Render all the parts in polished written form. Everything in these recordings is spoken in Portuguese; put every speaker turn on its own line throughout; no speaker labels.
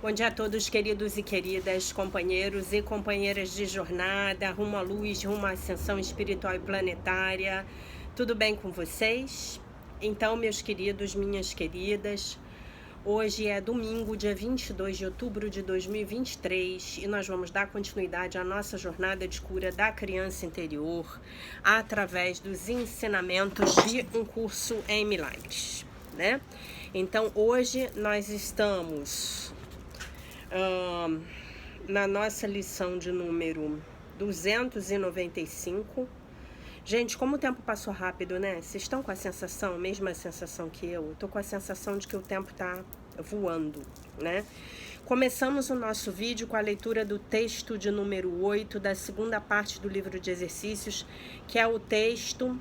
Bom dia a todos, queridos e queridas, companheiros e companheiras de jornada, rumo à luz, rumo à ascensão espiritual e planetária. Tudo bem com vocês? Então, meus queridos, minhas queridas, hoje é domingo, dia 22 de outubro de 2023, e nós vamos dar continuidade à nossa jornada de cura da criança interior através dos ensinamentos de um curso em milagres, né? Então, hoje nós estamos na nossa lição de número 295. Gente, como o tempo passou rápido, né? Vocês estão com a sensação, mesma sensação que eu? Tô com a sensação de que o tempo tá voando, né? Começamos o nosso vídeo com a leitura do texto de número 8 da segunda parte do livro de exercícios, que é o texto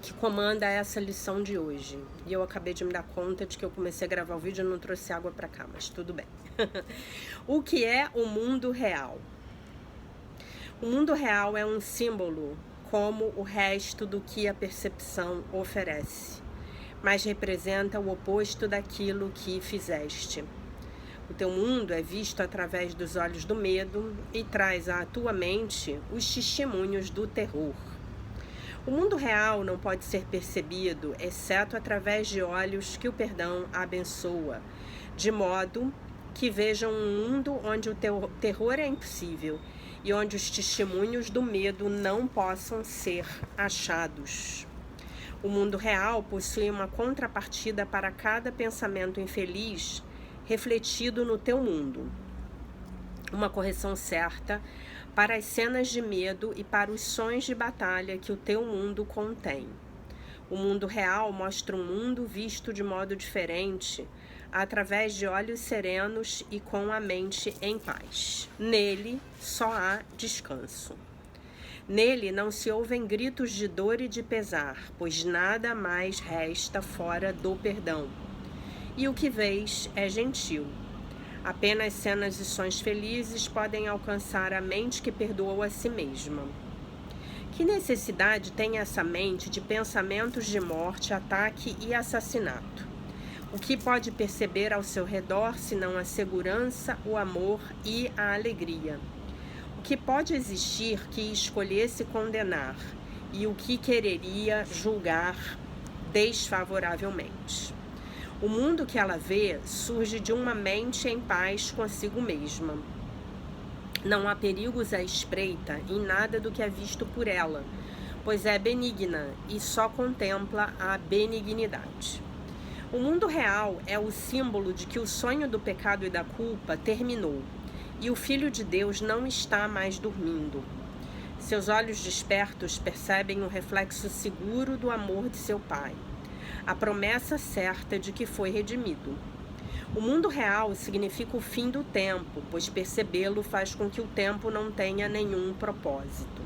que comanda essa lição de hoje. E eu acabei de me dar conta de que eu comecei a gravar o vídeo e não trouxe água para cá, mas tudo bem. O que é o mundo real? O mundo real é um símbolo como o resto do que a percepção oferece, mas representa o oposto daquilo que fizeste. O teu mundo é visto através dos olhos do medo e traz à tua mente os testemunhos do terror. O mundo real não pode ser percebido, exceto através de olhos que o perdão abençoa, de modo que vejam um mundo onde o terror é impossível e onde os testemunhos do medo não possam ser achados. O mundo real possui uma contrapartida para cada pensamento infeliz refletido no teu mundo. Uma correção certa para as cenas de medo e para os sons de batalha que o teu mundo contém. O mundo real mostra um mundo visto de modo diferente, através de olhos serenos e com a mente em paz. Nele só há descanso. Nele não se ouvem gritos de dor e de pesar, pois nada mais resta fora do perdão. E o que vês é gentil. Apenas cenas e sons felizes podem alcançar a mente que perdoou a si mesma. Que necessidade tem essa mente de pensamentos de morte, ataque e assassinato? O que pode perceber ao seu redor senão a segurança, o amor e a alegria? O que pode existir que escolhesse condenar e o que quereria julgar desfavoravelmente? O mundo que ela vê surge de uma mente em paz consigo mesma. Não há perigos à espreita em nada do que é visto por ela, pois é benigna e só contempla a benignidade. O mundo real é o símbolo de que o sonho do pecado e da culpa terminou, e o Filho de Deus não está mais dormindo. Seus olhos despertos percebem o reflexo seguro do amor de seu Pai, a promessa certa de que foi redimido. O mundo real significa o fim do tempo, pois percebê-lo faz com que o tempo não tenha nenhum propósito.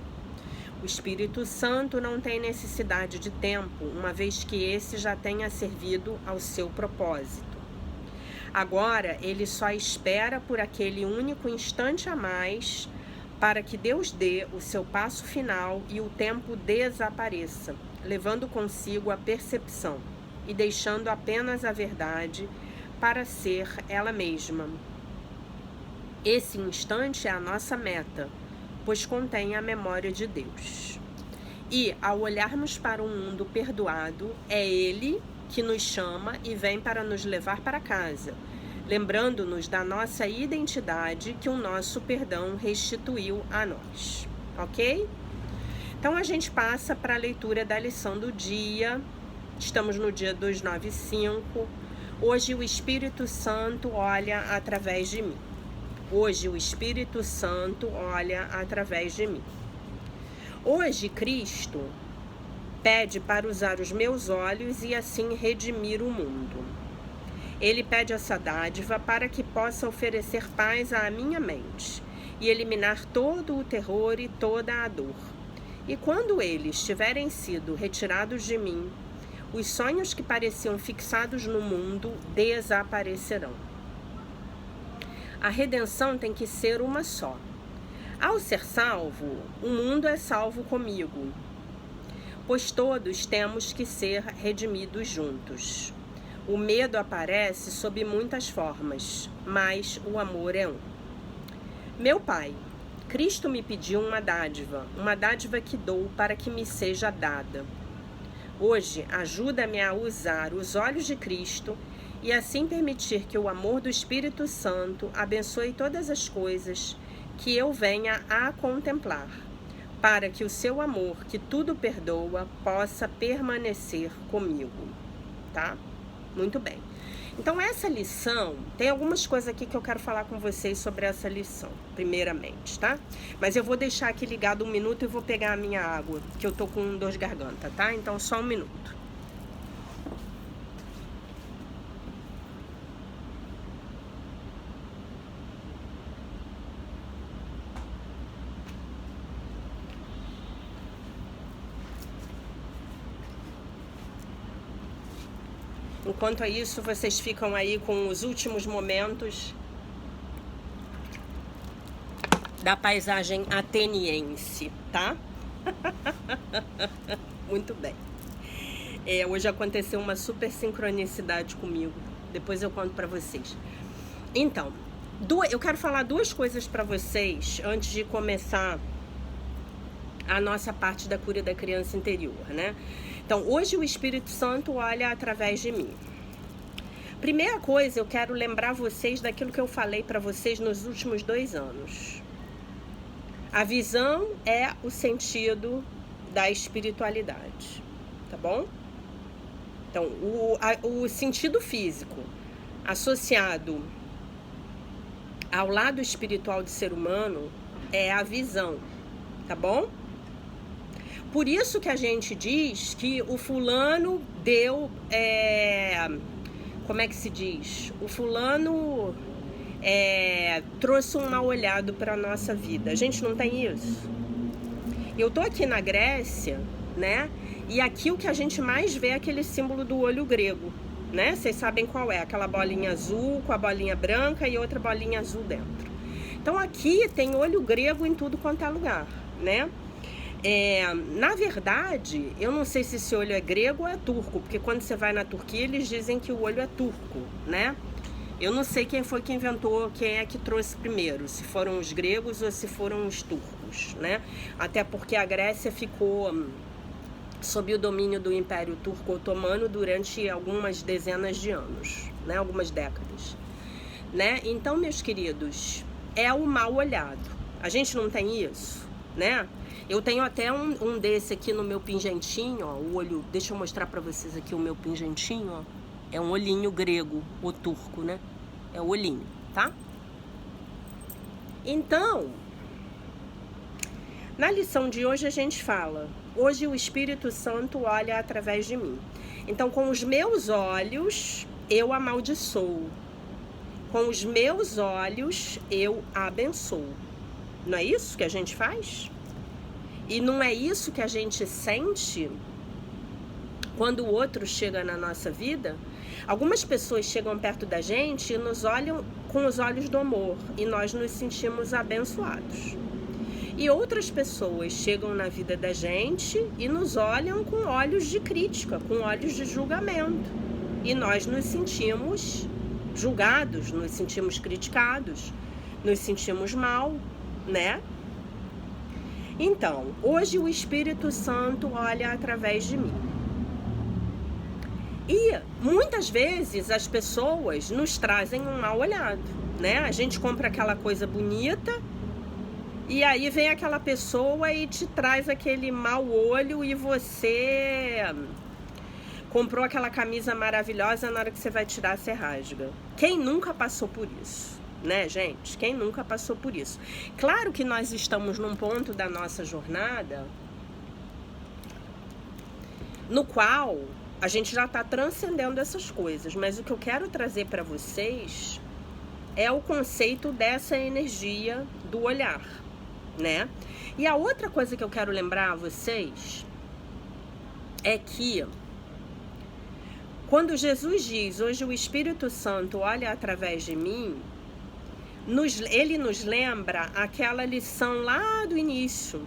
O Espírito Santo não tem necessidade de tempo, uma vez que esse já tenha servido ao seu propósito. Agora, ele só espera por aquele único instante a mais para que Deus dê o seu passo final e o tempo desapareça, levando consigo a percepção e deixando apenas a verdade para ser ela mesma. Esse instante é a nossa meta, pois contém a memória de Deus. E, ao olharmos para um mundo perdoado, é Ele que nos chama e vem para nos levar para casa, lembrando-nos da nossa identidade que o nosso perdão restituiu a nós. Ok? Então, a gente passa para a leitura da lição do dia. Estamos no dia 295. Hoje o Espírito Santo olha através de mim. Hoje o Espírito Santo olha através de mim. Hoje Cristo pede para usar os meus olhos e assim redimir o mundo. Ele pede essa dádiva para que possa oferecer paz à minha mente e eliminar todo o terror e toda a dor. E quando eles tiverem sido retirados de mim, os sonhos que pareciam fixados no mundo desaparecerão. A redenção tem que ser uma só. Ao ser salvo, o mundo é salvo comigo, pois todos temos que ser redimidos juntos. O medo aparece sob muitas formas, mas o amor é um. Meu Pai, Cristo me pediu uma dádiva que dou para que me seja dada. Hoje, ajuda-me a usar os olhos de Cristo e assim permitir que o amor do Espírito Santo abençoe todas as coisas que eu venha a contemplar, para que o seu amor, que tudo perdoa, possa permanecer comigo, tá? Muito bem. Então, essa lição, tem algumas coisas aqui que eu quero falar com vocês sobre essa lição, primeiramente, tá? Mas eu vou deixar aqui ligado 1 minuto e vou pegar a minha água, que eu tô com dor de garganta, tá? Então, só 1 minuto. Enquanto isso, vocês ficam aí com os últimos momentos da paisagem ateniense, tá? Muito bem. Hoje aconteceu uma super sincronicidade comigo. Depois eu conto pra vocês. Então, eu quero falar 2 coisas pra vocês antes de começar a nossa parte da cura da criança interior, né? Então, hoje o Espírito Santo olha através de mim. Primeira coisa, eu quero lembrar vocês daquilo que eu falei para vocês nos últimos 2 anos. A visão é o sentido da espiritualidade, tá bom? Então, o sentido físico associado ao lado espiritual do ser humano é a visão, tá bom? Por isso que a gente diz que o fulano deu, como é que se diz? O fulano trouxe um mal olhado para a nossa vida. A gente não tem isso. Eu tô aqui na Grécia, né? E aqui o que a gente mais vê é aquele símbolo do olho grego, né? Vocês sabem qual é? Aquela bolinha azul com a bolinha branca e outra bolinha azul dentro. Então aqui tem olho grego em tudo quanto é lugar, né? Na verdade, eu não sei se esse olho é grego ou é turco, porque quando você vai na Turquia, eles dizem que o olho é turco, né? Eu não sei quem foi que inventou, quem é que trouxe primeiro, se foram os gregos ou se foram os turcos, né? Até porque a Grécia ficou sob o domínio do Império Turco Otomano durante algumas dezenas de anos, né? Algumas décadas, né? Então, meus queridos, é o mal olhado. A gente não tem isso, né? Eu tenho até um desse aqui no meu pingentinho, ó, o olho, deixa eu mostrar pra vocês aqui o meu pingentinho, ó. É um olhinho grego, ou turco, né? É o olhinho, tá? Então, na lição de hoje a gente fala, hoje o Espírito Santo olha através de mim. Então, com os meus olhos, eu amaldiçoo. Com os meus olhos, eu abençoo. Não é isso que a gente faz? E não é isso que a gente sente quando o outro chega na nossa vida? Algumas pessoas chegam perto da gente e nos olham com os olhos do amor e nós nos sentimos abençoados. E outras pessoas chegam na vida da gente e nos olham com olhos de crítica, com olhos de julgamento. E nós nos sentimos julgados, nos sentimos criticados, nos sentimos mal, né? Então, hoje o Espírito Santo olha através de mim. E muitas vezes as pessoas nos trazem um mal olhado, né? A gente compra aquela coisa bonita e aí vem aquela pessoa e te traz aquele mau olho e você comprou aquela camisa maravilhosa, na hora que você vai tirar, você rasga. Quem nunca passou por isso? Né, gente? Quem nunca passou por isso? Claro que nós estamos num ponto da nossa jornada no qual a gente já está transcendendo essas coisas, mas o que eu quero trazer para vocês é o conceito dessa energia do olhar, né? E a outra coisa que eu quero lembrar a vocês é que quando Jesus diz, hoje o Espírito Santo olha através de mim, ele nos lembra aquela lição lá do início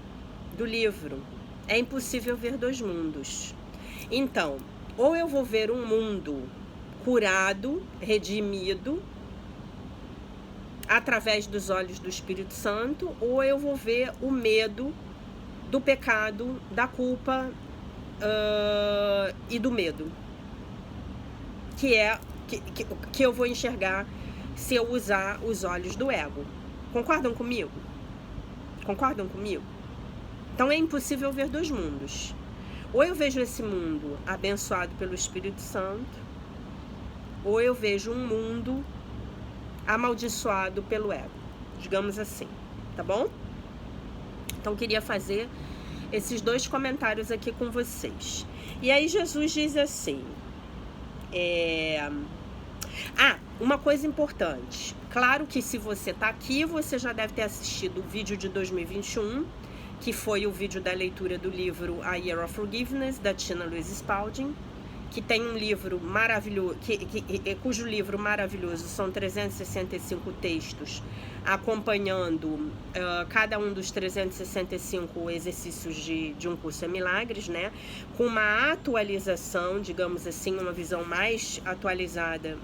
do livro. É impossível ver 2 mundos. Então, ou eu vou ver um mundo curado, redimido, através dos olhos do Espírito Santo, ou eu vou ver o medo do pecado, da culpa e do medo, que eu vou enxergar se eu usar os olhos do ego. Concordam comigo? Concordam comigo? Então é impossível ver dois mundos. Ou eu vejo esse mundo abençoado pelo Espírito Santo, ou eu vejo um mundo amaldiçoado pelo ego, digamos assim, tá bom? Então queria fazer esses dois comentários aqui com vocês. E aí Jesus diz assim, uma coisa importante, claro que se você tá aqui, você já deve ter assistido o vídeo de 2021, que foi o vídeo da leitura do livro A Year of Forgiveness, da Tina Louise Spalding, que tem um livro maravilhoso, cujo livro maravilhoso são 365 textos, acompanhando cada um dos 365 exercícios de Um Curso em Milagres, né? Com uma atualização, digamos assim, uma visão mais atualizada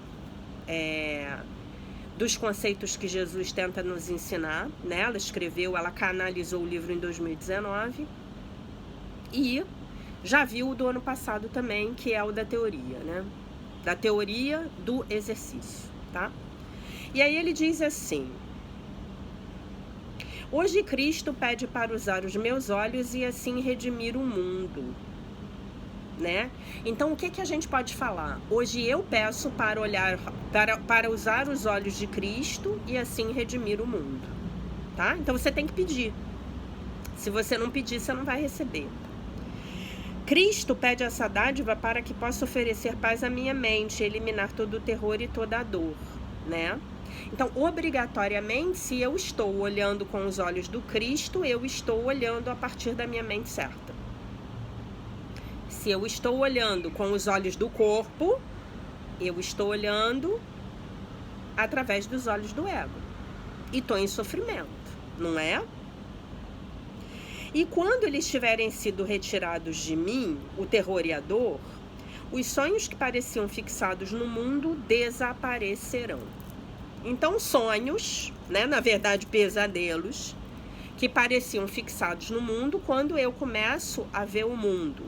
dos conceitos que Jesus tenta nos ensinar, né? Ela canalizou o livro em 2019 e já viu o do ano passado também, que é o da teoria, né? Da teoria do exercício, tá? E aí ele diz assim: hoje Cristo pede para usar os meus olhos e assim redimir o mundo, né? Então o que a gente pode falar? Hoje eu peço para usar os olhos de Cristo e assim redimir o mundo, tá? Então você tem que pedir. Se você não pedir, você não vai receber. Cristo pede essa dádiva para que possa oferecer paz à minha mente, eliminar todo o terror e toda a dor, né? Então, obrigatoriamente, se eu estou olhando com os olhos do Cristo, eu estou olhando a partir da minha mente certa. Se eu estou olhando com os olhos do corpo, eu estou olhando através dos olhos do ego. E estou em sofrimento, não é? E quando eles tiverem sido retirados de mim, o terror e a dor, os sonhos que pareciam fixados no mundo desaparecerão. Então, sonhos, né, na verdade pesadelos, que pareciam fixados no mundo, quando eu começo a ver o mundo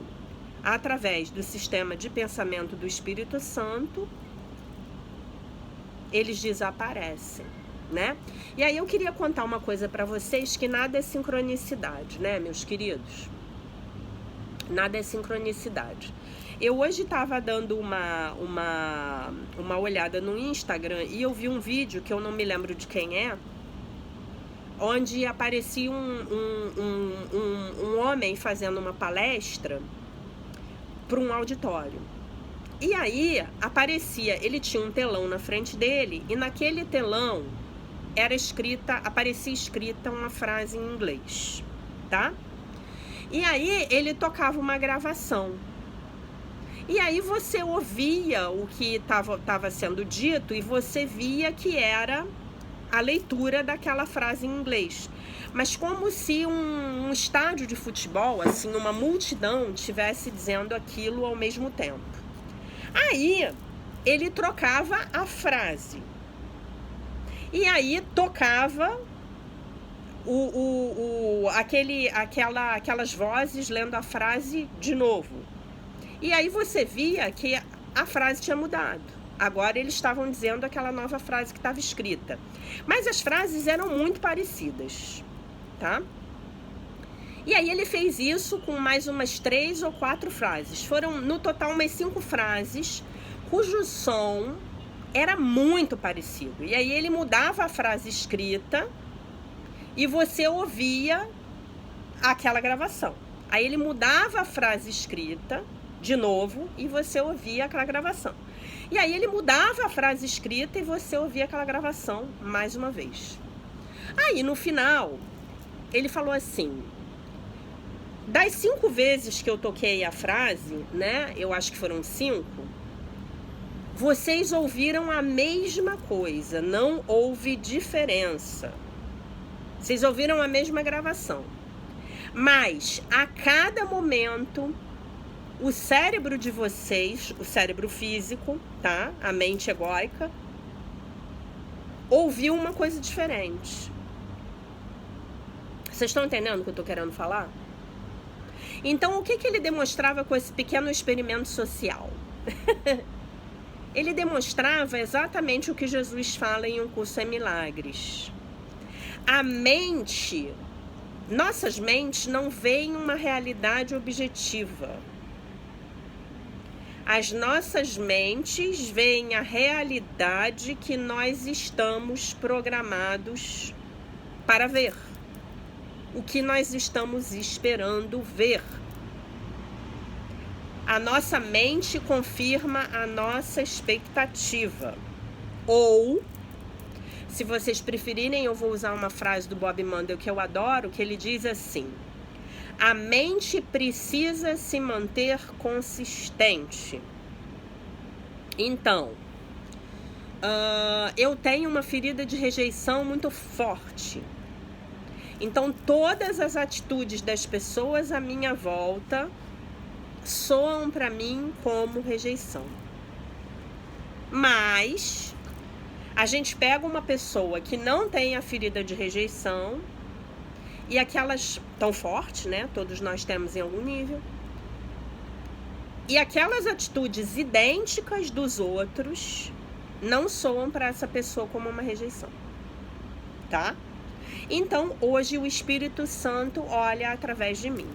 através do sistema de pensamento do Espírito Santo, eles desaparecem, né? E aí eu queria contar uma coisa para vocês, que nada é sincronicidade, né, meus queridos? Nada é sincronicidade. Eu hoje estava dando uma olhada no Instagram e eu vi um vídeo que eu não me lembro de quem é, onde aparecia um homem fazendo uma palestra para um auditório. E aí aparecia, ele tinha um telão na frente dele e naquele telão aparecia escrita uma frase em inglês, tá? E aí ele tocava uma gravação. E aí você ouvia o que estava sendo dito e você via que era a leitura daquela frase em inglês. Mas como se um estádio de futebol, assim, uma multidão estivesse dizendo aquilo ao mesmo tempo. Aí ele trocava a frase. E aí tocava aquelas vozes lendo a frase de novo. E aí você via que a frase tinha mudado. Agora eles estavam dizendo aquela nova frase que estava escrita. Mas as frases eram muito parecidas, tá? E aí ele fez isso com mais umas 3 ou 4 frases. Foram no total umas 5 frases, cujo som era muito parecido. E aí ele mudava a frase escrita e você ouvia aquela gravação. Aí ele mudava a frase escrita de novo e você ouvia aquela gravação. E aí ele mudava a frase escrita e você ouvia aquela gravação mais uma vez. Aí no final ele falou assim: das 5 vezes que eu toquei a frase, né, eu acho que foram 5, vocês ouviram a mesma coisa, não houve diferença. Vocês ouviram a mesma gravação. Mas a cada momento o cérebro de vocês, o cérebro físico, tá? A mente egóica, ouviu uma coisa diferente. Vocês estão entendendo o que eu tô querendo falar? Então, o que ele demonstrava com esse pequeno experimento social? Ele demonstrava exatamente o que Jesus fala em Um Curso em Milagres. A mente, nossas mentes não veem uma realidade objetiva. As nossas mentes veem a realidade que nós estamos programados para ver. O que nós estamos esperando ver. A nossa mente confirma a nossa expectativa. Ou, se vocês preferirem, eu vou usar uma frase do Bob Mandel que eu adoro, que ele diz assim: a mente precisa se manter consistente. Então, eu tenho uma ferida de rejeição muito forte. Então, todas as atitudes das pessoas à minha volta soam para mim como rejeição. Mas a gente pega uma pessoa que não tem a ferida de rejeição e aquelas tão fortes, né? Todos nós temos em algum nível. E aquelas atitudes idênticas dos outros não soam para essa pessoa como uma rejeição, tá? Então, hoje o Espírito Santo olha através de mim.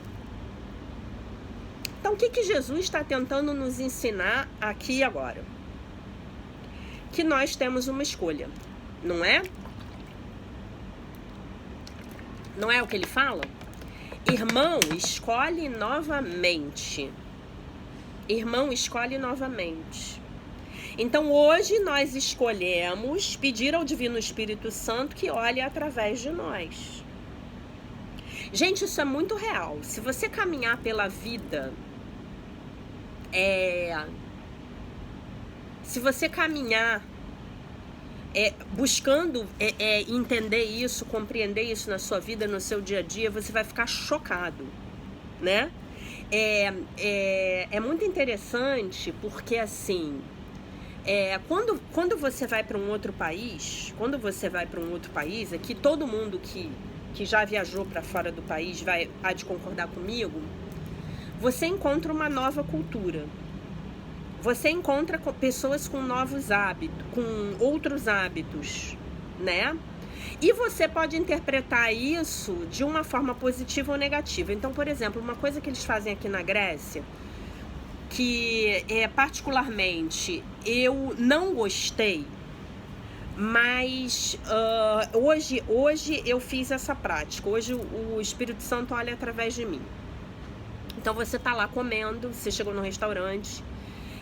Então, o que Jesus está tentando nos ensinar aqui e agora? Que nós temos uma escolha, não é? Não é o que ele fala? Irmão, escolhe novamente. Irmão, escolhe novamente. Então, hoje nós escolhemos pedir ao Divino Espírito Santo que olhe através de nós. Gente, isso é muito real. Se você caminhar pela vida, se você caminhar buscando entender isso, compreender isso na sua vida, no seu dia a dia, você vai ficar chocado, né? É muito interessante porque, assim, quando você vai para um outro país, aqui todo mundo que já viajou para fora do país há de concordar comigo, você encontra uma nova cultura. Você encontra pessoas com novos hábitos, com outros hábitos, né? E você pode interpretar isso de uma forma positiva ou negativa. Então, por exemplo, uma coisa que eles fazem aqui na Grécia, que particularmente eu não gostei, mas hoje eu fiz essa prática. Hoje o Espírito Santo olha através de mim. Então você tá lá comendo, você chegou no restaurante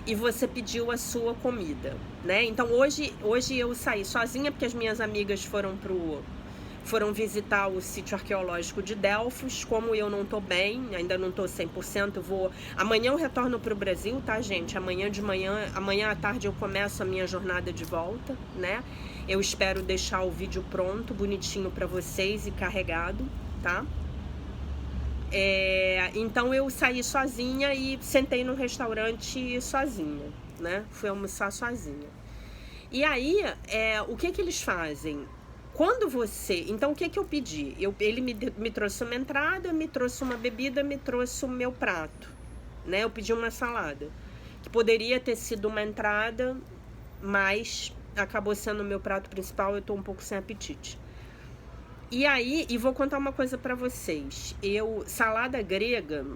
e você pediu a sua comida, né? Então hoje eu saí sozinha porque as minhas amigas foram visitar o sítio arqueológico de Delfos. Como eu não tô bem, ainda não tô 100%, amanhã eu retorno pro Brasil, tá, gente? Amanhã à tarde eu começo a minha jornada de volta, né? Eu espero deixar o vídeo pronto, bonitinho pra vocês e carregado, tá? Então eu saí sozinha e sentei no restaurante sozinha, né? Fui almoçar sozinha. E aí, o que eles fazem? Então, o que eu pedi? Ele me trouxe uma entrada, me trouxe uma bebida, me trouxe o meu prato, né? Eu pedi uma salada, que poderia ter sido uma entrada, mas acabou sendo o meu prato principal, eu tô um pouco sem apetite. E aí, vou contar uma coisa pra vocês. Salada grega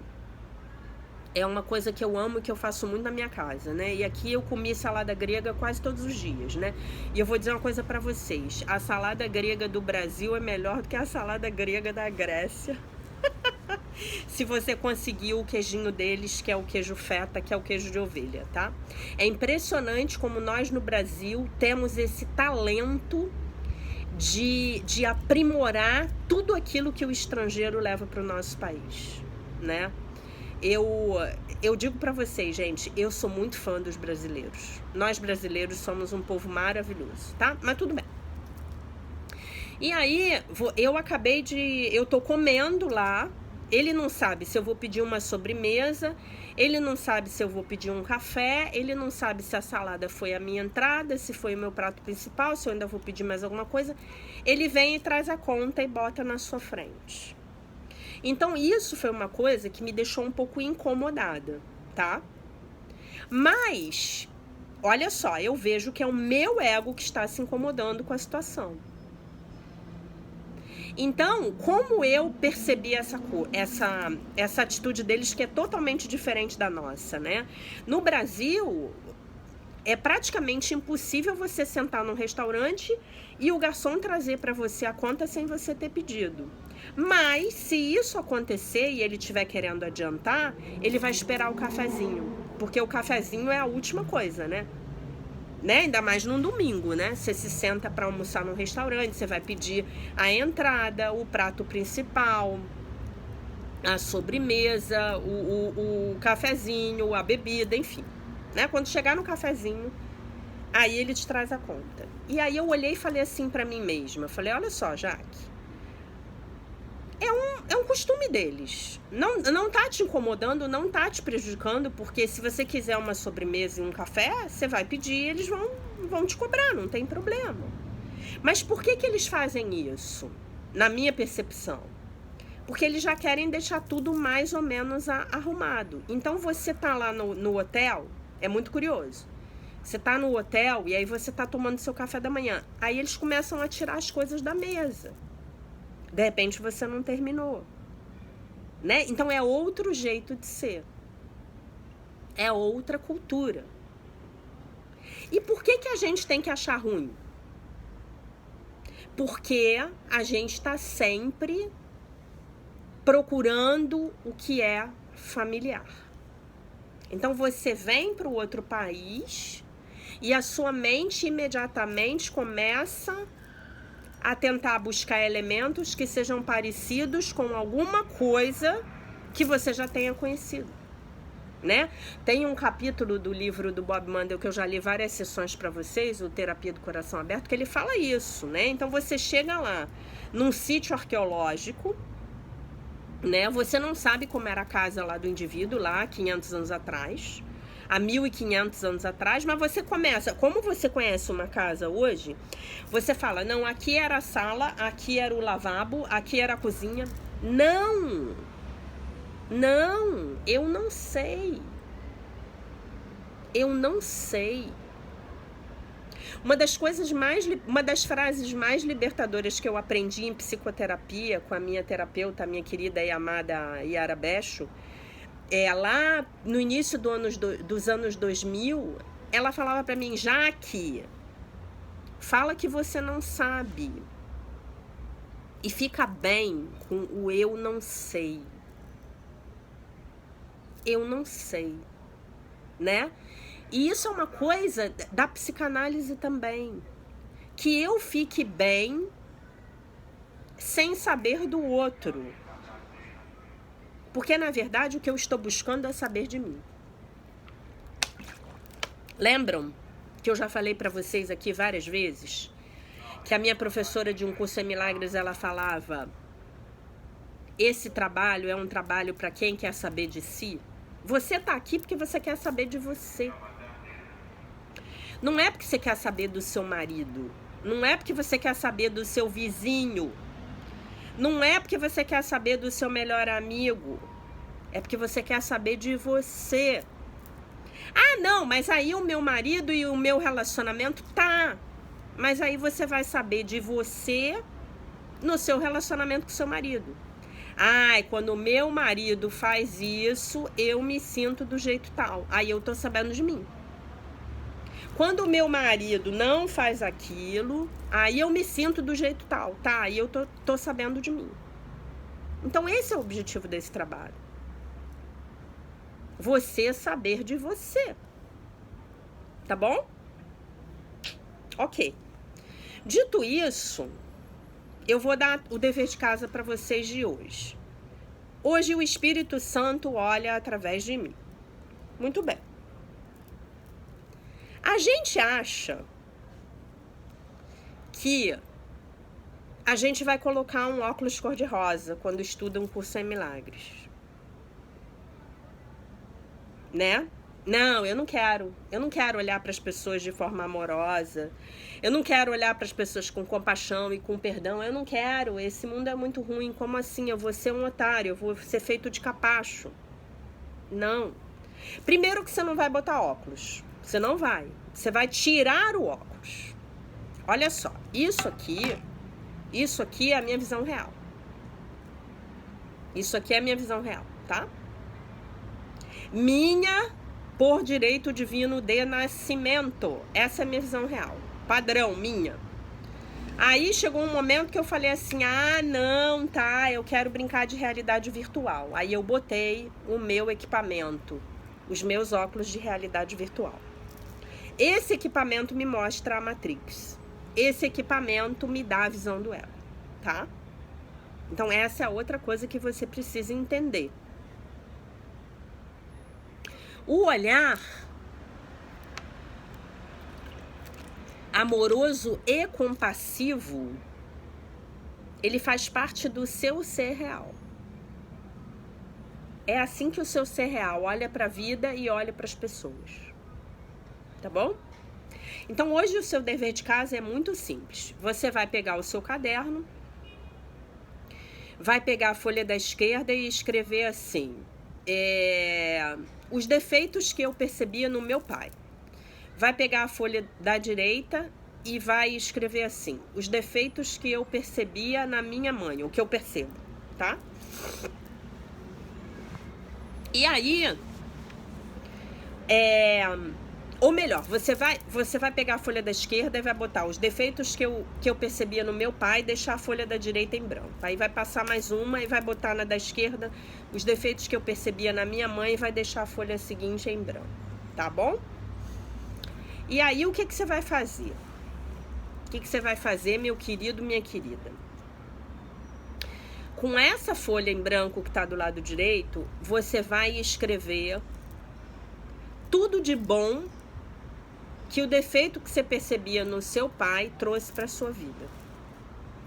é uma coisa que eu amo e que eu faço muito na minha casa, né? E aqui eu comi salada grega quase todos os dias, né? E eu vou dizer uma coisa pra vocês. A salada grega do Brasil é melhor do que a salada grega da Grécia. Se você conseguir o queijinho deles, que é o queijo feta, que é o queijo de ovelha, tá? É impressionante como nós no Brasil temos esse talento de aprimorar tudo aquilo que o estrangeiro leva para o nosso país, né? Eu digo para vocês, gente, eu sou muito fã dos brasileiros. Nós brasileiros somos um povo maravilhoso, tá? Mas tudo bem. E aí, eu tô comendo lá, Ele não sabe se eu vou pedir uma sobremesa, ele não sabe se eu vou pedir um café, ele não sabe se a salada foi a minha entrada, se foi o meu prato principal, se eu ainda vou pedir mais alguma coisa. Ele vem e traz a conta e bota na sua frente. Então isso foi uma coisa que me deixou um pouco incomodada, tá? Mas, olha só, eu vejo que é o meu ego que está se incomodando com a situação. Então, como eu percebi essa atitude deles que é totalmente diferente da nossa, né? No Brasil, é praticamente impossível você sentar num restaurante e o garçom trazer para você a conta sem você ter pedido. Mas, se isso acontecer e ele estiver querendo adiantar, ele vai esperar o cafezinho. Porque o cafezinho é a última coisa, né? Ainda mais num domingo, né? Você se senta para almoçar num restaurante, você vai pedir a entrada, o prato principal, a sobremesa, o cafezinho, a bebida, enfim. Né? Quando chegar no cafezinho, aí ele te traz a conta. E aí eu olhei e falei assim para mim mesma, falei, olha só, Jaque, é um costume deles. Não tá te incomodando, não tá te prejudicando, porque se você quiser uma sobremesa e um café, você vai pedir, eles vão te cobrar, não tem problema. Mas por que eles fazem isso? Na minha percepção. Porque eles já querem deixar tudo mais ou menos arrumado. Então você tá lá no hotel, é muito curioso. Você tá no hotel e aí você tá tomando seu café da manhã. Aí eles começam a tirar as coisas da mesa. De repente você não terminou, né? Então é outro jeito de ser. É outra cultura. E por que a gente tem que achar ruim? Porque a gente está sempre procurando o que é familiar. Então você vem para o outro país e a sua mente imediatamente começa a tentar buscar elementos que sejam parecidos com alguma coisa que você já tenha conhecido, né? Tem um capítulo do livro do Bob Mandel que eu já li várias sessões para vocês, o Terapia do Coração Aberto, que ele fala isso, né? Então você chega lá num sítio arqueológico, né? Você não sabe como era a casa lá do indivíduo lá 500 anos atrás, há 1500 anos atrás, mas você começa, como você conhece uma casa hoje, você fala, não, aqui era a sala, aqui era o lavabo, aqui era a cozinha. Não, eu não sei. Uma das frases mais libertadoras que eu aprendi em psicoterapia com a minha terapeuta, a minha querida e amada Yara Becho, lá no início dos anos 2000, ela falava para mim, Jaque, fala que você não sabe e fica bem com o eu não sei. Eu não sei, né? E isso é uma coisa da psicanálise também, que eu fique bem sem saber do outro. Porque, na verdade, o que eu estou buscando é saber de mim. Lembram que eu já falei para vocês aqui várias vezes? Que a minha professora de um curso em Milagres, ela falava, esse trabalho é um trabalho para quem quer saber de si. Você tá aqui porque você quer saber de você. Não é porque você quer saber do seu marido. Não é porque você quer saber do seu vizinho. Não é porque você quer saber do seu melhor amigo. É porque você quer saber de você. Ah, não, mas aí o meu marido e o meu relacionamento tá. Mas aí você vai saber de você no seu relacionamento com o seu marido. Ai, quando o meu marido faz isso, eu me sinto do jeito tal. Aí eu tô sabendo de mim. Quando o meu marido não faz aquilo, aí eu me sinto do jeito tal, tá? Aí eu tô sabendo de mim. Então esse é o objetivo desse trabalho. Você saber de você. Tá bom? Ok. Dito isso, eu vou dar o dever de casa para vocês de hoje. Hoje o Espírito Santo olha através de mim. Muito bem. A gente acha que a gente vai colocar um óculos cor-de-rosa quando estuda um curso em milagres, né? Não, eu não quero olhar para as pessoas de forma amorosa, eu não quero olhar para as pessoas com compaixão e com perdão, eu não quero, esse mundo é muito ruim, como assim? Eu vou ser um otário, eu vou ser feito de capacho. Não. Primeiro que você não vai botar óculos, você não vai, você vai tirar o óculos. Olha só, isso aqui é a minha visão real. Isso aqui é a minha visão real, tá? Minha por direito divino de nascimento. Essa é a minha visão real. Padrão, minha. Aí chegou um momento que eu falei assim, ah, não, tá, eu quero brincar de realidade virtual. Aí eu botei o meu equipamento, os meus óculos de realidade virtual. Esse equipamento me mostra a Matrix. Esse equipamento me dá a visão do ego, tá? Então essa é outra coisa que você precisa entender. O olhar amoroso e compassivo, ele faz parte do seu ser real. É assim que o seu ser real olha para a vida e olha para as pessoas. Tá bom? Então hoje o seu dever de casa é muito simples. Você vai pegar o seu caderno, vai pegar a folha da esquerda e escrever assim, os defeitos que eu percebia no meu pai. Vai pegar a folha da direita e vai escrever assim, os defeitos que eu percebia na minha mãe, o que eu percebo, tá? E aí, ou melhor, você vai pegar a folha da esquerda e vai botar os defeitos que eu percebia no meu pai e deixar a folha da direita em branco. Aí vai passar mais uma e vai botar na da esquerda os defeitos que eu percebia na minha mãe e vai deixar a folha seguinte em branco, tá bom? E aí o que você vai fazer? O que você vai fazer, meu querido, minha querida? Com essa folha em branco que está do lado direito, você vai escrever tudo de bom que o defeito que você percebia no seu pai trouxe para sua vida,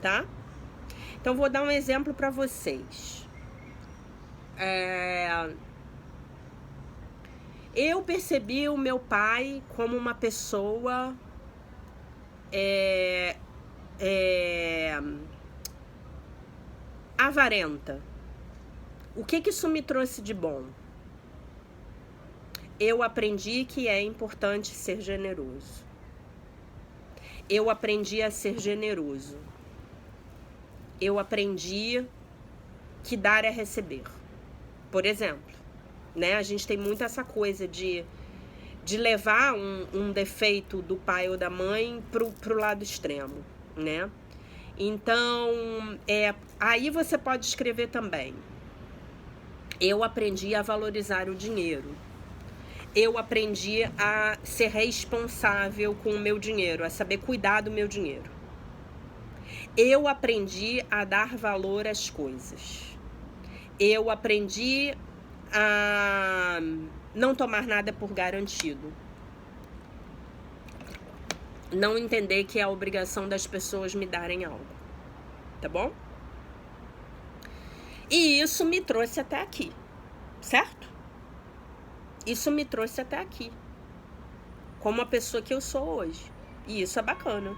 tá? Então vou dar um exemplo para vocês. Eu percebi o meu pai como uma pessoa avarenta. O que isso me trouxe de bom? Eu aprendi que é importante ser generoso. Eu aprendi a ser generoso. Eu aprendi que dar é receber. Por exemplo, né? A gente tem muito essa coisa de levar um defeito do pai ou da mãe pro lado extremo, né? Então, aí você pode escrever também. Eu aprendi a valorizar o dinheiro. Eu aprendi a ser responsável com o meu dinheiro, a saber cuidar do meu dinheiro. Eu aprendi a dar valor às coisas. Eu aprendi a não tomar nada por garantido. Não entender que é a obrigação das pessoas me darem algo. Tá bom? E isso me trouxe até aqui, certo? Isso me trouxe até aqui, como a pessoa que eu sou hoje. E isso é bacana,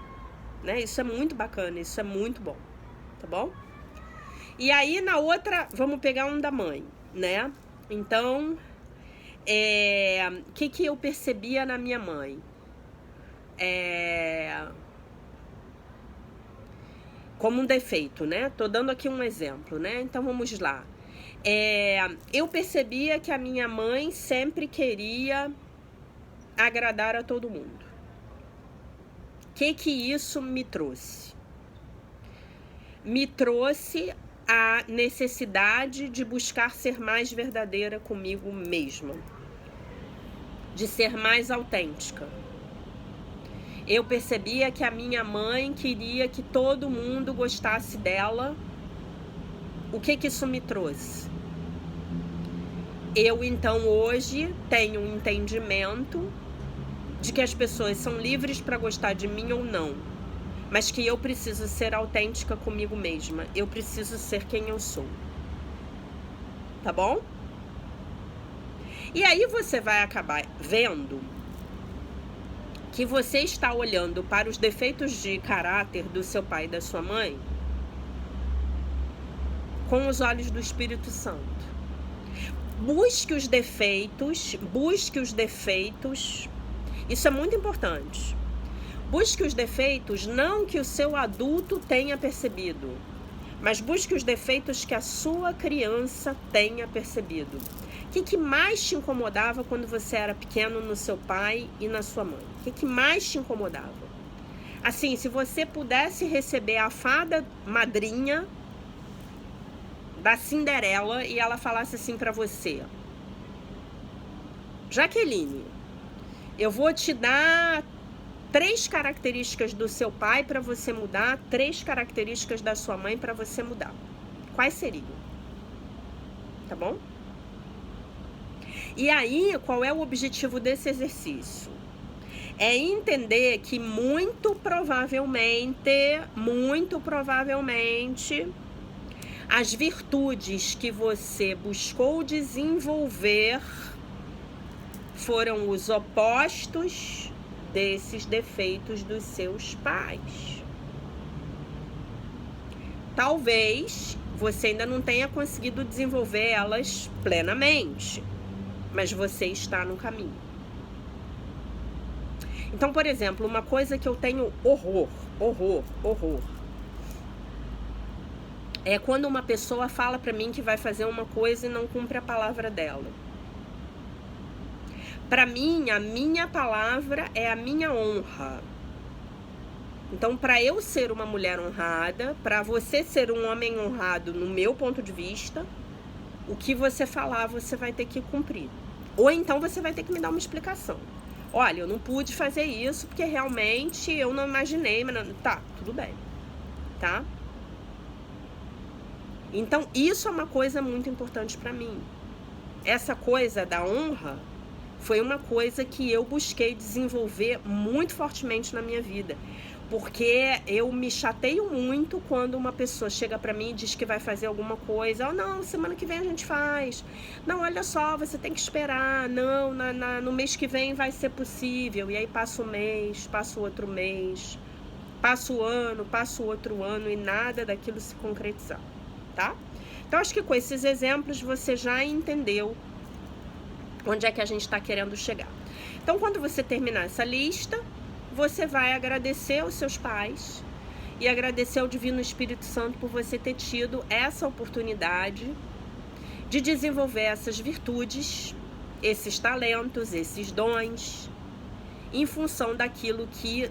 né? Isso é muito bacana, isso é muito bom, tá bom? E aí na outra, vamos pegar um da mãe, né? Então, o que eu percebia na minha mãe? Como um defeito, né? Tô dando aqui um exemplo, né? Então vamos lá. Eu percebia que a minha mãe sempre queria agradar a todo mundo. O que isso me trouxe? Me trouxe a necessidade de buscar ser mais verdadeira comigo mesma, de ser mais autêntica. Eu percebia que a minha mãe queria que todo mundo gostasse dela. O que isso me trouxe? Eu, então, hoje tenho um entendimento de que as pessoas são livres para gostar de mim ou não. mas que eu preciso ser autêntica comigo mesma. Eu preciso ser quem eu sou. Tá bom? E aí você vai acabar vendo que você está olhando para os defeitos de caráter do seu pai e da sua mãe com os olhos do Espírito Santo. Busque os defeitos, isso é muito importante. Busque os defeitos, não que o seu adulto tenha percebido, mas busque os defeitos que a sua criança tenha percebido. O que mais te incomodava quando você era pequeno no seu pai e na sua mãe? O que mais te incomodava? Assim, se você pudesse receber a fada madrinha da Cinderela e ela falasse assim pra você: Jaqueline, eu vou te dar 3 características do seu pai para você mudar, 3 características da sua mãe para você mudar. Quais seriam? Tá bom? E aí, qual é o objetivo desse exercício? É entender que muito provavelmente, as virtudes que você buscou desenvolver foram os opostos desses defeitos dos seus pais. Talvez você ainda não tenha conseguido desenvolver elas plenamente, mas você está no caminho. Então, por exemplo, uma coisa que eu tenho horror, é quando uma pessoa fala pra mim que vai fazer uma coisa e não cumpre a palavra dela. Pra mim, a minha palavra é a minha honra. Então, pra eu ser uma mulher honrada, pra você ser um homem honrado, no meu ponto de vista, o que você falar, você vai ter que cumprir. Ou então você vai ter que me dar uma explicação. Olha, eu não pude fazer isso porque realmente eu não imaginei, mas não... Tá, tudo bem, tá? Então, isso é uma coisa muito importante pra mim. Essa coisa da honra foi uma coisa que eu busquei desenvolver muito fortemente na minha vida. Porque eu me chateio muito quando uma pessoa chega pra mim e diz que vai fazer alguma coisa. Oh, não, semana que vem a gente faz. Não, olha só, você tem que esperar. Não, no mês que vem vai ser possível. E aí passa um mês, passa o outro mês, passa o ano, passa o outro ano e nada daquilo se concretizar, tá? Então, acho que com esses exemplos você já entendeu onde é que a gente está querendo chegar. Então, quando você terminar essa lista, você vai agradecer aos seus pais e agradecer ao Divino Espírito Santo por você ter tido essa oportunidade de desenvolver essas virtudes, esses talentos, esses dons, em função daquilo que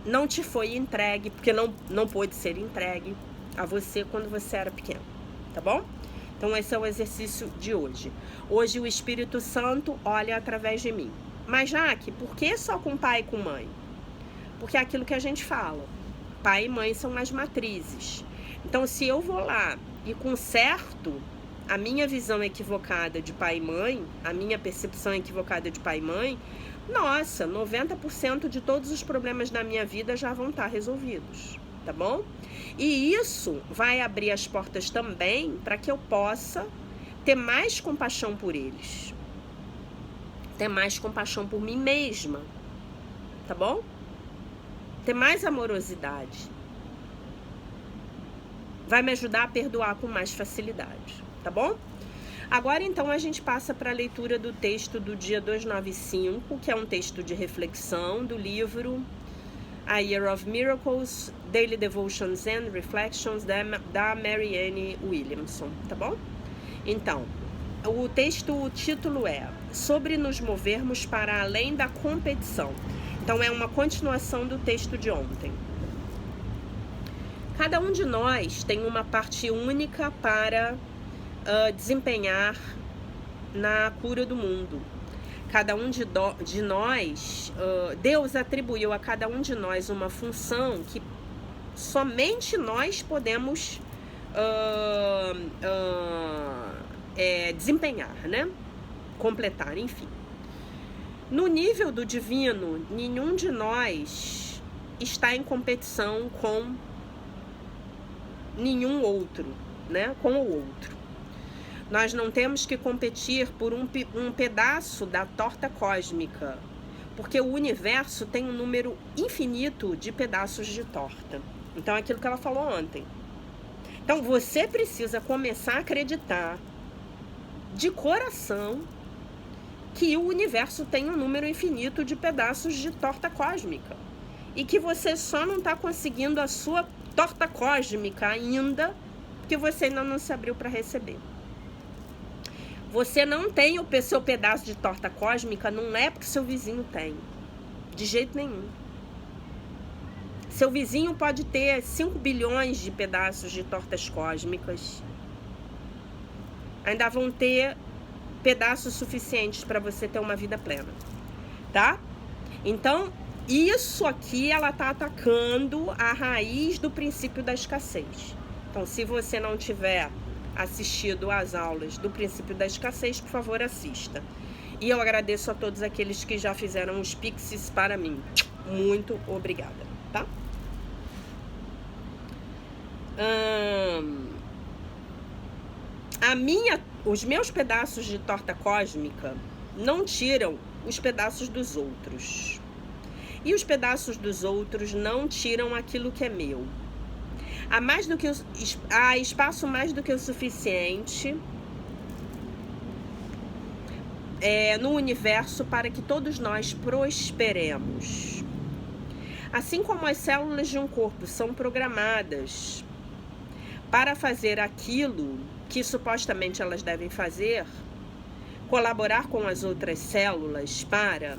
não te foi entregue, porque não pôde ser entregue a você quando você era pequeno, tá bom? Então esse é o exercício de hoje. Hoje o Espírito Santo olha através de mim. Mas, Jaque, por que só com pai e com mãe? Porque é aquilo que a gente fala. Pai e mãe são as matrizes. Então, se eu vou lá e conserto a minha visão equivocada de pai e mãe, a minha percepção equivocada de pai e mãe, nossa, 90% de todos os problemas da minha vida já vão estar resolvidos, tá bom? E isso vai abrir as portas também para que eu possa ter mais compaixão por eles, ter mais compaixão por mim mesma, tá bom? Ter mais amorosidade. Vai me ajudar a perdoar com mais facilidade, tá bom? Agora, então, a gente passa para a leitura do texto do dia 295, que é um texto de reflexão do livro A Year of Miracles, Daily Devotions and Reflections, da Marianne Williamson, tá bom? Então, o título é Sobre nos movermos para além da competição. Então, é uma continuação do texto de ontem. Cada um de nós tem uma parte única para desempenhar na cura do mundo. Cada um de nós, Deus atribuiu a cada um de nós uma função que somente nós podemos desempenhar, né? Completar, enfim. No nível do divino, nenhum de nós está em competição com nenhum outro, né? Com o outro. Nós não temos que competir por um pedaço da torta cósmica, porque o universo tem um número infinito de pedaços de torta. Então é aquilo que ela falou ontem. Então você precisa começar a acreditar de coração que o universo tem um número infinito de pedaços de torta cósmica e que você só não está conseguindo a sua torta cósmica ainda porque você ainda não se abriu para receber. Você não tem o seu pedaço de torta cósmica, não é porque seu vizinho tem, de jeito nenhum. Seu vizinho pode ter 5 bilhões de pedaços de tortas cósmicas. Ainda vão ter pedaços suficientes para você ter uma vida plena, tá? Então, isso aqui ela tá atacando a raiz do princípio da escassez. Então, se você não tiver assistido às aulas do princípio da escassez, por favor, assista. E eu agradeço a todos aqueles que já fizeram os pixies para mim. Muito obrigada, tá? Os meus pedaços de torta cósmica não tiram os pedaços dos outros. E os pedaços dos outros não tiram aquilo que é meu. Há espaço mais do que o suficiente no universo para que todos nós prosperemos. Assim como as células de um corpo são programadas para fazer aquilo que supostamente elas devem fazer, colaborar com as outras células para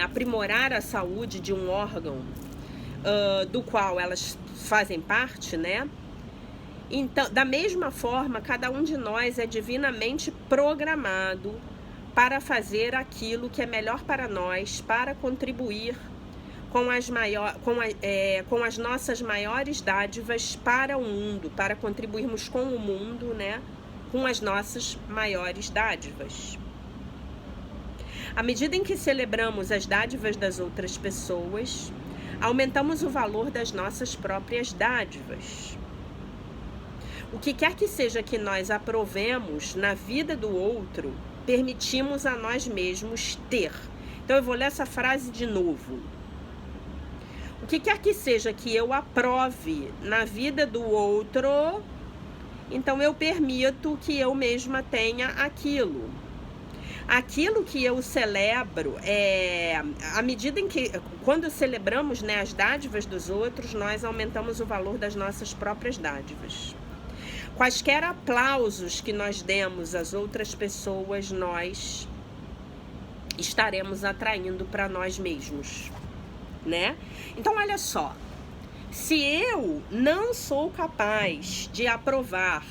aprimorar a saúde de um órgão do qual elas fazem parte, né? Então, da mesma forma, cada um de nós é divinamente programado para fazer aquilo que é melhor para nós, para contribuir com as nossas maiores dádivas para o mundo, para contribuirmos com o mundo, né? Com as nossas maiores dádivas. À medida em que celebramos as dádivas das outras pessoas, aumentamos o valor das nossas próprias dádivas. O que quer que seja que nós aprovemos na vida do outro, permitimos a nós mesmos ter. Então eu vou ler essa frase de novo. O que quer que seja que eu aprove na vida do outro, então eu permito que eu mesma tenha aquilo. Aquilo que eu celebro, à medida em que, quando celebramos, né, as dádivas dos outros, nós aumentamos o valor das nossas próprias dádivas. Quaisquer aplausos que nós demos às outras pessoas, nós estaremos atraindo para nós mesmos, né? Então, olha só, se eu não sou capaz de aprovar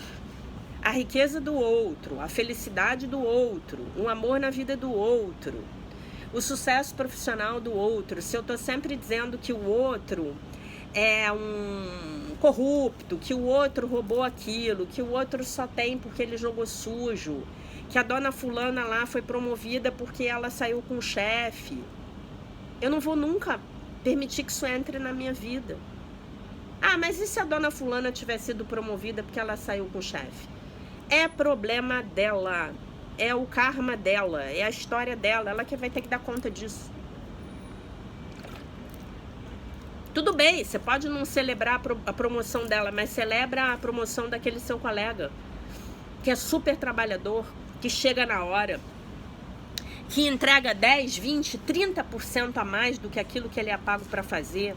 a riqueza do outro, a felicidade do outro, o amor na vida do outro, o sucesso profissional do outro, se eu tô sempre dizendo que o outro é um corrupto, que o outro roubou aquilo, que o outro só tem porque ele jogou sujo, que a dona fulana lá foi promovida porque ela saiu com o chefe, eu não vou nunca permitir que isso entre na minha vida. Ah, mas e se a dona fulana tivesse sido promovida porque ela saiu com o chefe? É problema dela, é o karma dela, é a história dela, ela que vai ter que dar conta disso. Tudo bem, você pode não celebrar a promoção dela, mas celebra a promoção daquele seu colega, que é super trabalhador, que chega na hora, que entrega 10, 20, 30% a mais do que aquilo que ele é pago para fazer,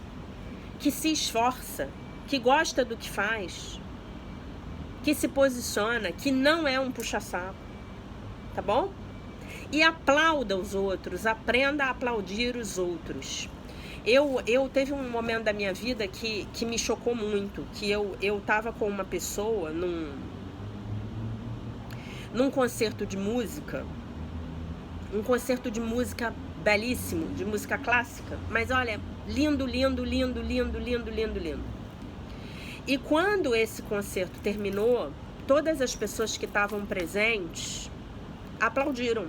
que se esforça, que gosta do que faz, que se posiciona, que não é um puxa-saco, tá bom? E aplauda os outros, aprenda a aplaudir os outros. Eu teve um momento da minha vida que me chocou muito, que eu tava com uma pessoa num concerto de música, um concerto de música belíssimo, de música clássica, mas olha, lindo, lindo, lindo, lindo, lindo, lindo, lindo. E quando esse concerto terminou, todas as pessoas que estavam presentes aplaudiram.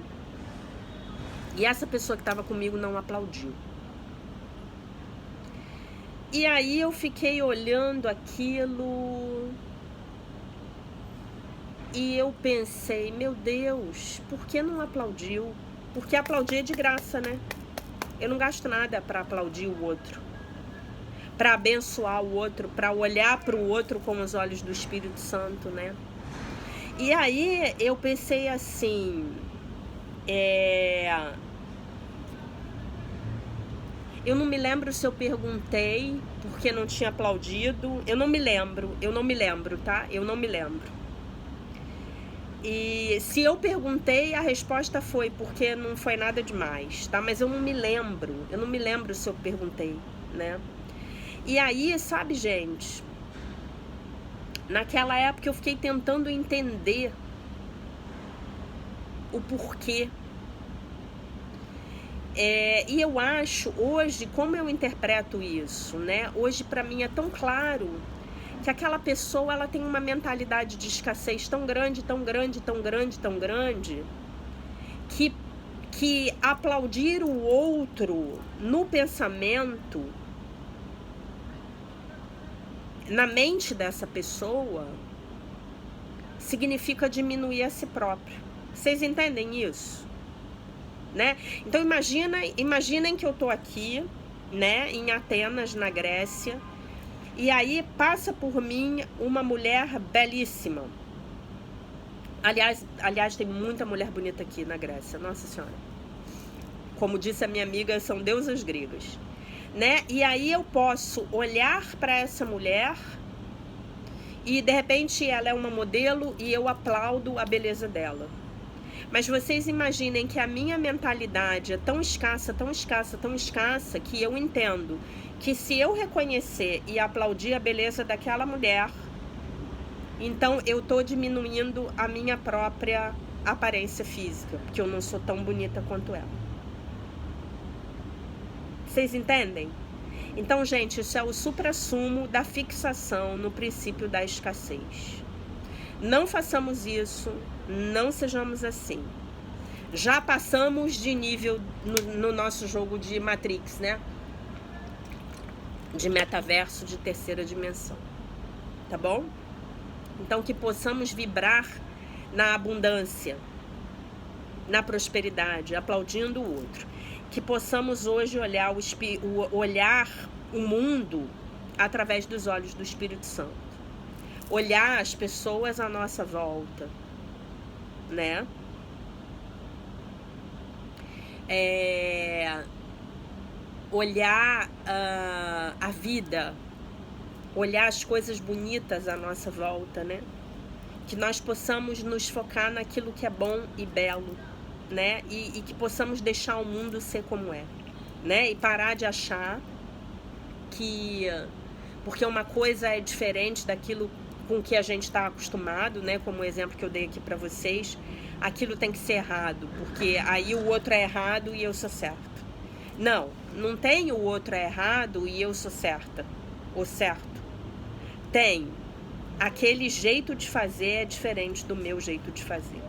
E essa pessoa que estava comigo não aplaudiu. E aí eu fiquei olhando aquilo e eu pensei, meu Deus, por que não aplaudiu? Porque aplaudir é de graça, né? Eu não gasto nada para aplaudir o outro, para abençoar o outro, para olhar para o outro com os olhos do Espírito Santo, né? E aí eu pensei assim, eu não me lembro se eu perguntei porque não tinha aplaudido. Eu não me lembro, tá? Eu não me lembro. E se eu perguntei, a resposta foi porque não foi nada demais, tá? Mas eu não me lembro se eu perguntei, né? E aí, sabe, gente, naquela época eu fiquei tentando entender o porquê. E eu acho, hoje, como eu interpreto isso, né? Hoje, para mim, é tão claro que aquela pessoa, ela tem uma mentalidade de escassez tão grande, tão grande, tão grande, tão grande, que aplaudir o outro no pensamento, na mente dessa pessoa, significa diminuir a si próprio. Vocês entendem isso? Né? Então imaginem que eu tô aqui, né, em Atenas, na Grécia, e aí passa por mim uma mulher belíssima. Aliás, tem muita mulher bonita aqui na Grécia, Nossa Senhora. Como disse a minha amiga, são deusas gregas, né? E aí eu posso olhar para essa mulher e de repente ela é uma modelo e eu aplaudo a beleza dela. Mas vocês imaginem que a minha mentalidade é tão escassa, tão escassa, tão escassa, que eu entendo que se eu reconhecer e aplaudir a beleza daquela mulher, então eu tô diminuindo a minha própria aparência física, porque eu não sou tão bonita quanto ela. Vocês entendem? Então, gente, isso é o suprassumo da fixação no princípio da escassez. Não façamos isso, não sejamos assim. Já passamos de nível no nosso jogo de Matrix, né? De metaverso de terceira dimensão. Tá bom? Então que possamos vibrar na abundância, na prosperidade, aplaudindo o outro. Que possamos hoje olhar o mundo através dos olhos do Espírito Santo. Olhar as pessoas à nossa volta, né? Olhar a vida, olhar as coisas bonitas à nossa volta, né? Que nós possamos nos focar naquilo que é bom e belo, né? E que possamos deixar o mundo ser como é, né? E parar de achar que porque uma coisa é diferente daquilo com que a gente está acostumado, né? Como o exemplo que eu dei aqui para vocês, aquilo tem que ser errado, porque aí o outro é errado e eu sou certo. Não tem o outro é errado e eu sou certa, ou certo. Tem. Aquele jeito de fazer é diferente do meu jeito de fazer,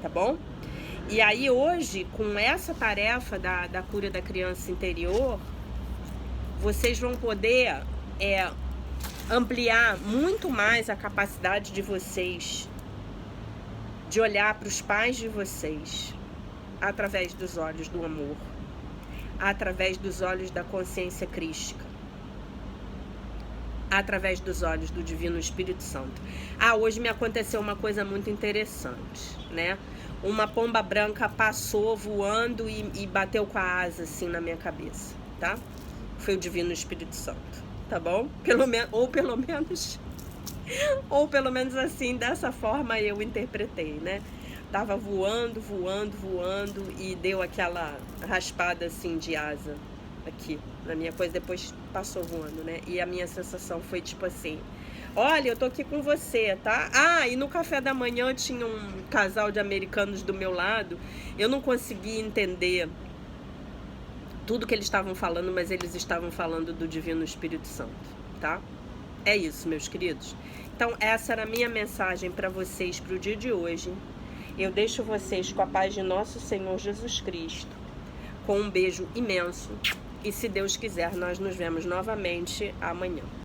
tá bom? E aí hoje, com essa tarefa da cura da criança interior, vocês vão poder ampliar muito mais a capacidade de vocês de olhar para os pais de vocês através dos olhos do amor, através dos olhos da consciência crística, através dos olhos do Divino Espírito Santo. Hoje me aconteceu uma coisa muito interessante, né? Uma pomba branca passou voando e bateu com a asa assim na minha cabeça, tá? Foi o Divino Espírito Santo. Tá bom? Ou pelo menos assim, dessa forma eu interpretei, né? Tava voando e deu aquela raspada assim de asa aqui na minha coisa, depois passou voando, né? E a minha sensação foi tipo assim: olha, eu tô aqui com você, tá? E no café da manhã tinha um casal de americanos do meu lado, eu não consegui entender tudo que eles estavam falando, mas eles estavam falando do Divino Espírito Santo, tá? É isso, meus queridos. Então, essa era a minha mensagem para vocês para o dia de hoje. Eu deixo vocês com a paz de nosso Senhor Jesus Cristo, com um beijo imenso E se Deus quiser, nós nos vemos novamente amanhã.